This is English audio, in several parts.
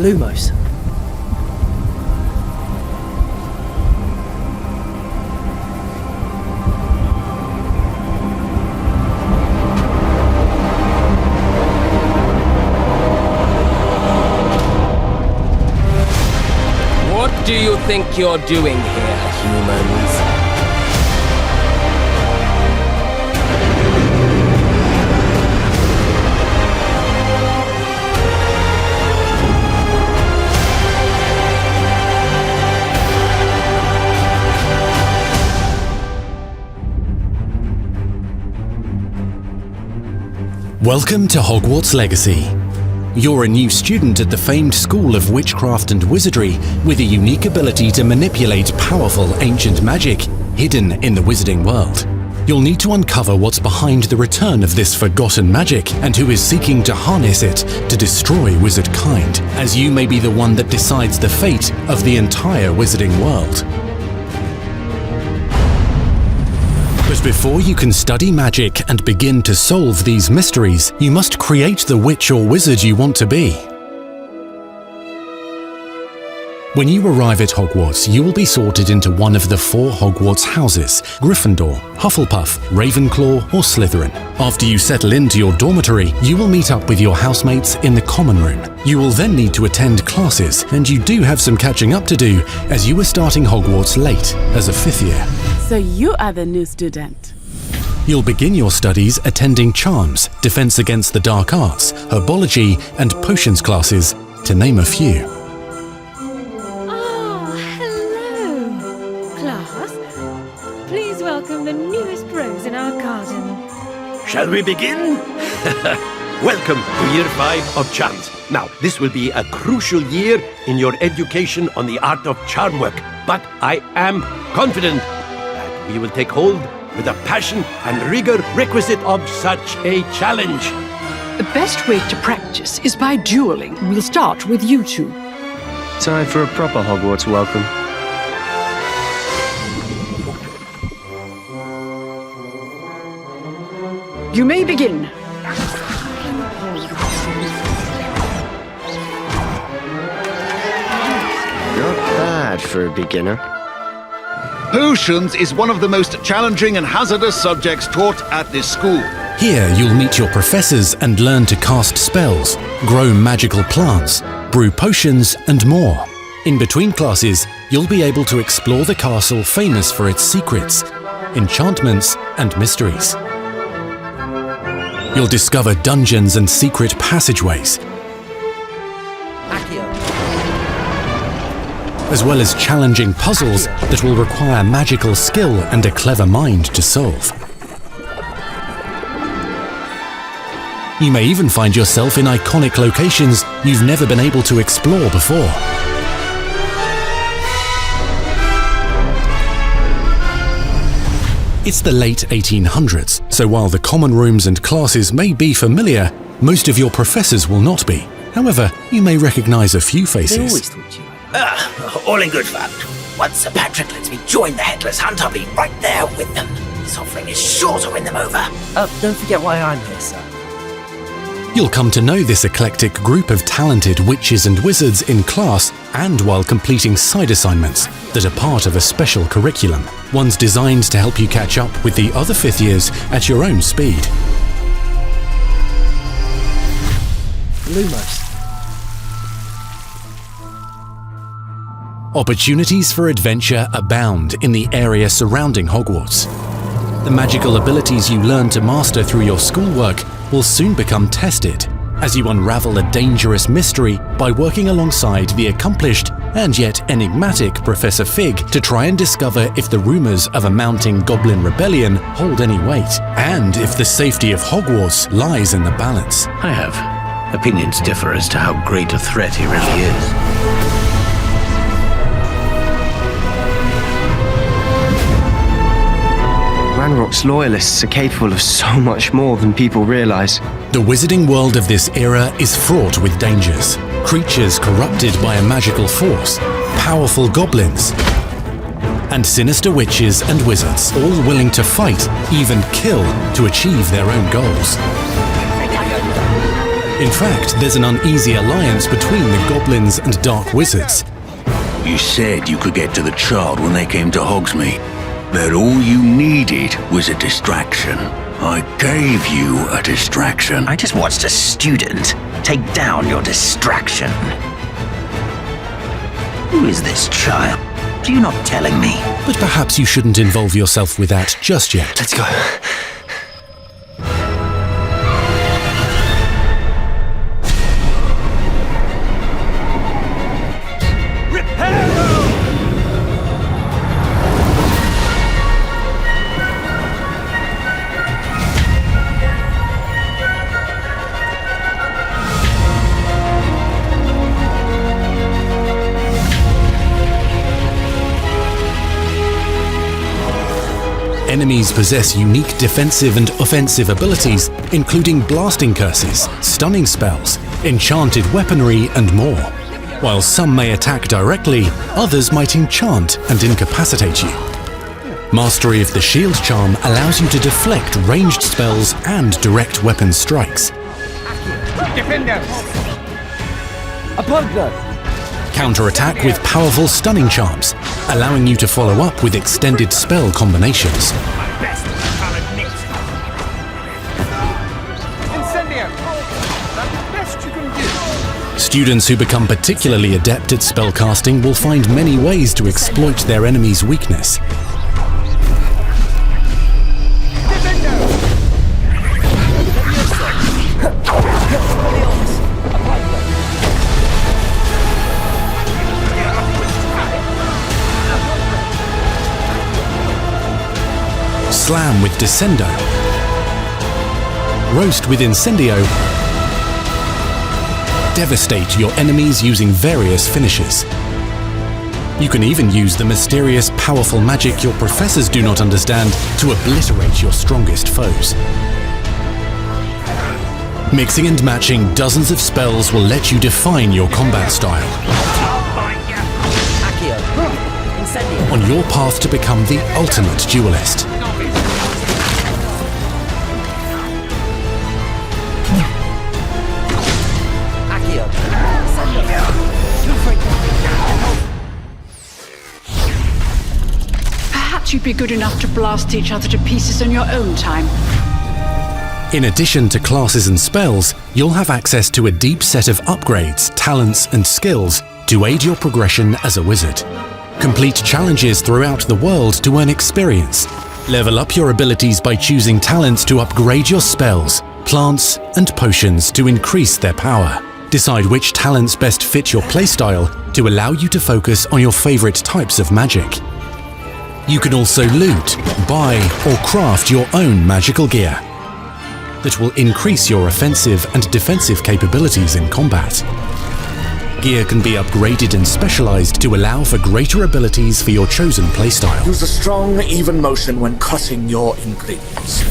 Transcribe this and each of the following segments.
Lumos. What do you think you're doing here, humans? Welcome to Hogwarts Legacy. You're a new student at the famed School of Witchcraft and Wizardry with a unique ability to manipulate powerful ancient magic hidden in the wizarding world. You'll need to uncover what's behind the return of this forgotten magic and who is seeking to harness it to destroy wizard kind, as you may be the one that decides the fate of the entire wizarding world. But before you can study magic and begin to solve these mysteries, you must create the witch or wizard you want to be. When you arrive at Hogwarts, you will be sorted into one of the 4 Hogwarts houses: Gryffindor, Hufflepuff, Ravenclaw, or Slytherin. After you settle into your dormitory, you will meet up with your housemates in the common room. You will then need to attend classes, and you do have some catching up to do, as you are starting Hogwarts late as a 5th year. So you are the new student. You'll begin your studies attending Charms, Defense Against the Dark Arts, Herbology, and Potions classes, to name a few. Please welcome the newest rose in our garden. Shall we begin? Welcome to Year 5 of Charms. Now, this will be a crucial year in your education on the art of charm work, but I am confident that we will take hold with the passion and rigor requisite of such a challenge. The best way to practice is by dueling. We'll start with you two. Time for a proper Hogwarts welcome. You may begin. Not bad for a beginner. Potions is one of the most challenging and hazardous subjects taught at this school. Here you'll meet your professors and learn to cast spells, grow magical plants, brew potions, and more. In between classes, you'll be able to explore the castle famous for its secrets, enchantments, and mysteries. You'll discover dungeons and secret passageways, as well as challenging puzzles that will require magical skill and a clever mind to solve. You may even find yourself in iconic locations you've never been able to explore before. It's the late 1800s, so while the common rooms and classes may be familiar, most of your professors will not be. However, you may recognize a few faces. They always thought you. All in good fun. Once Sir Patrick lets me join the Headless Hunt, I'll be right there with them. This offering is sure to win them over. Don't forget why I'm here, sir. You'll come to know this eclectic group of talented witches and wizards in class and while completing side assignments that are part of a special curriculum, ones designed to help you catch up with the other 5th years at your own speed. Lumos. Opportunities for adventure abound in the area surrounding Hogwarts. The magical abilities you learn to master through your schoolwork will soon become tested as you unravel a dangerous mystery by working alongside the accomplished and yet enigmatic Professor Fig to try and discover if the rumors of a mounting goblin rebellion hold any weight, and if the safety of Hogwarts lies in the balance. I have opinions differ as to how great a threat he really is. Ranrock's loyalists are capable of so much more than people realize. The wizarding world of this era is fraught with dangers. Creatures corrupted by a magical force, powerful goblins, and sinister witches and wizards, all willing to fight, even kill, to achieve their own goals. In fact, there's an uneasy alliance between the goblins and dark wizards. You said you could get to the child when they came to Hogsmeade. That all you needed was a distraction. I gave you a distraction. I just watched a student take down your distraction. Who is this child? Are you not telling me? But perhaps you shouldn't involve yourself with that just yet. Let's go. Enemies possess unique defensive and offensive abilities, including blasting curses, stunning spells, enchanted weaponry, and more. While some may attack directly, others might enchant and incapacitate you. Mastery of the shield charm allows you to deflect ranged spells and direct weapon strikes. Defender! Upon blood! Counterattack with powerful stunning charms, allowing you to follow up with extended spell combinations. Students who become particularly adept at spellcasting will find many ways to exploit their enemy's weakness. Slam with Descendo, Roast with Incendio, devastate your enemies using various finishes. You can even use the mysterious, powerful magic your professors do not understand to obliterate your strongest foes. Mixing and matching dozens of spells will let you define your combat style. On your path to become the ultimate duelist. Perhaps you'd be good enough to blast each other to pieces on your own time. In addition to classes and spells, you'll have access to a deep set of upgrades, talents, and skills to aid your progression as a wizard. Complete challenges throughout the world to earn experience. Level up your abilities by choosing talents to upgrade your spells, plants, and potions to increase their power. Decide which talents best fit your playstyle to allow you to focus on your favorite types of magic. You can also loot, buy, or craft your own magical gear that will increase your offensive and defensive capabilities in combat. Gear can be upgraded and specialized to allow for greater abilities for your chosen playstyle. Use a strong, even motion when cutting your ingredients.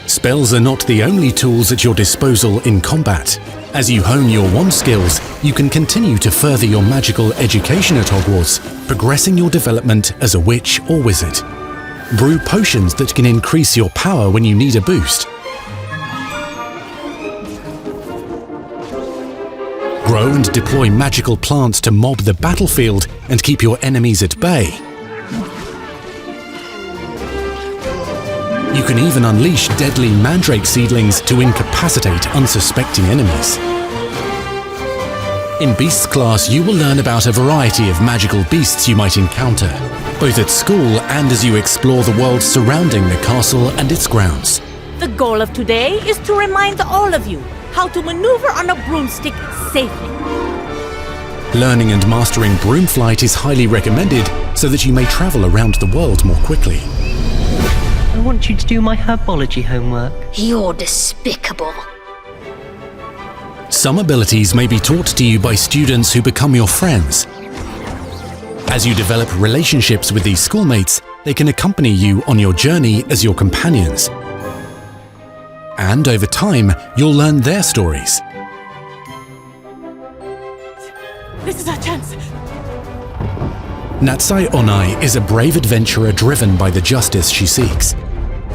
Spells are not the only tools at your disposal in combat. As you hone your wand skills, you can continue to further your magical education at Hogwarts, progressing your development as a witch or wizard. Brew potions that can increase your power when you need a boost. Grow and deploy magical plants to mob the battlefield and keep your enemies at bay. You can even unleash deadly mandrake seedlings to incapacitate unsuspecting enemies. In Beasts class, you will learn about a variety of magical beasts you might encounter, both at school and as you explore the world surrounding the castle and its grounds. The goal of today is to remind all of you how to maneuver on a broomstick safely. Learning and mastering broom flight is highly recommended so that you may travel around the world more quickly. I want you to do my herbology homework. You're despicable. Some abilities may be taught to you by students who become your friends. As you develop relationships with these schoolmates, they can accompany you on your journey as your companions. And over time, you'll learn their stories. This is our chance. Natsai Onai is a brave adventurer driven by the justice she seeks.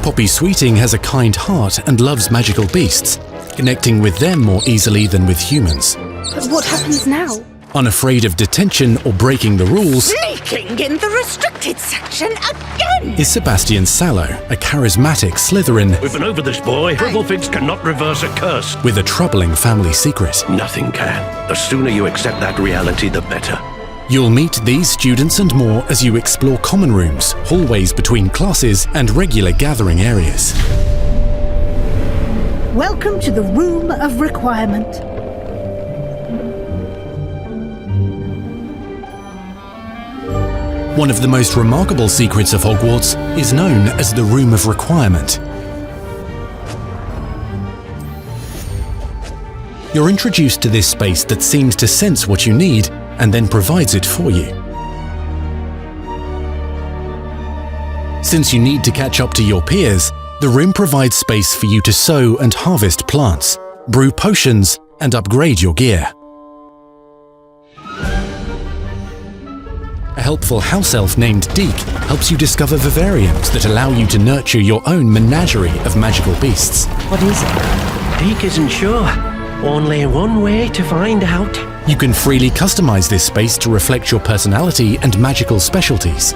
Poppy Sweeting has a kind heart and loves magical beasts, connecting with them more easily than with humans. But what happens now? Unafraid of detention or breaking the rules, Sneaking in the restricted section again! is Sebastian Sallow, a charismatic Slytherin We've been over this, boy. Figs cannot reverse a curse. with a troubling family secret. Nothing can. The sooner you accept that reality, the better. You'll meet these students and more as you explore common rooms, hallways between classes, and regular gathering areas. Welcome to the Room of Requirement. One of the most remarkable secrets of Hogwarts is known as the Room of Requirement. You're introduced to this space that seems to sense what you need and then provides it for you. Since you need to catch up to your peers, the room provides space for you to sow and harvest plants, brew potions, and upgrade your gear. A helpful house elf named Deke helps you discover vivariums that allow you to nurture your own menagerie of magical beasts. What is it? Deke isn't sure. Only one way to find out. You can freely customize this space to reflect your personality and magical specialties.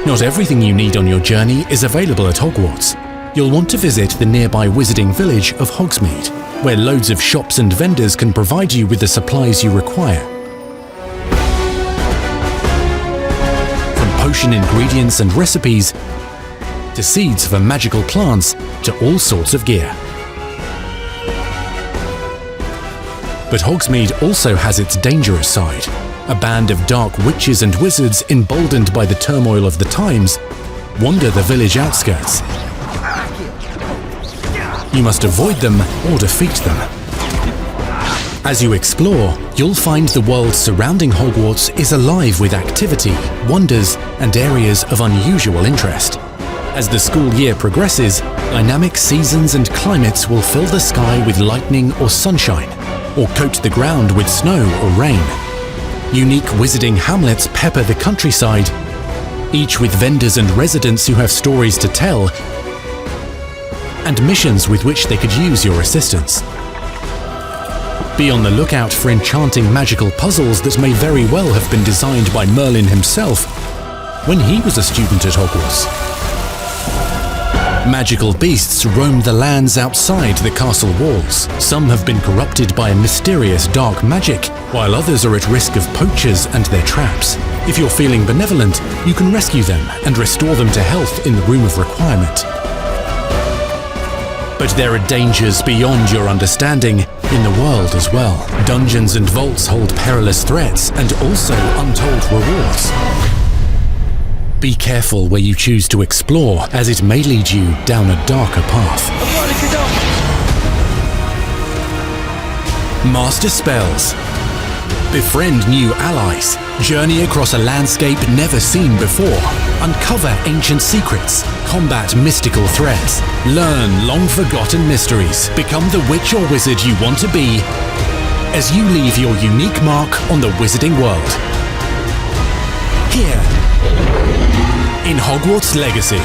Not everything you need on your journey is available at Hogwarts. You'll want to visit the nearby wizarding village of Hogsmeade, where loads of shops and vendors can provide you with the supplies you require. From potion ingredients and recipes, to seeds for magical plants, to all sorts of gear. But Hogsmeade also has its dangerous side. A band of dark witches and wizards, emboldened by the turmoil of the times, wander the village outskirts. You must avoid them or defeat them. As you explore, you'll find the world surrounding Hogwarts is alive with activity, wonders, and areas of unusual interest. As the school year progresses, dynamic seasons and climates will fill the sky with lightning or sunshine, or coat the ground with snow or rain. Unique wizarding hamlets pepper the countryside, each with vendors and residents who have stories to tell and missions with which they could use your assistance. Be on the lookout for enchanting magical puzzles that may very well have been designed by Merlin himself when he was a student at Hogwarts. Magical beasts roam the lands outside the castle walls. Some have been corrupted by a mysterious dark magic, while others are at risk of poachers and their traps. If you're feeling benevolent, you can rescue them and restore them to health in the Room of Requirement. But there are dangers beyond your understanding in the world as well. Dungeons and vaults hold perilous threats and also untold rewards. Be careful where you choose to explore, as it may lead you down a darker path. Master spells. Befriend new allies. Journey across a landscape never seen before. Uncover ancient secrets. Combat mystical threats. Learn long-forgotten mysteries. Become the witch or wizard you want to be as you leave your unique mark on the wizarding world. Here, in Hogwarts Legacy.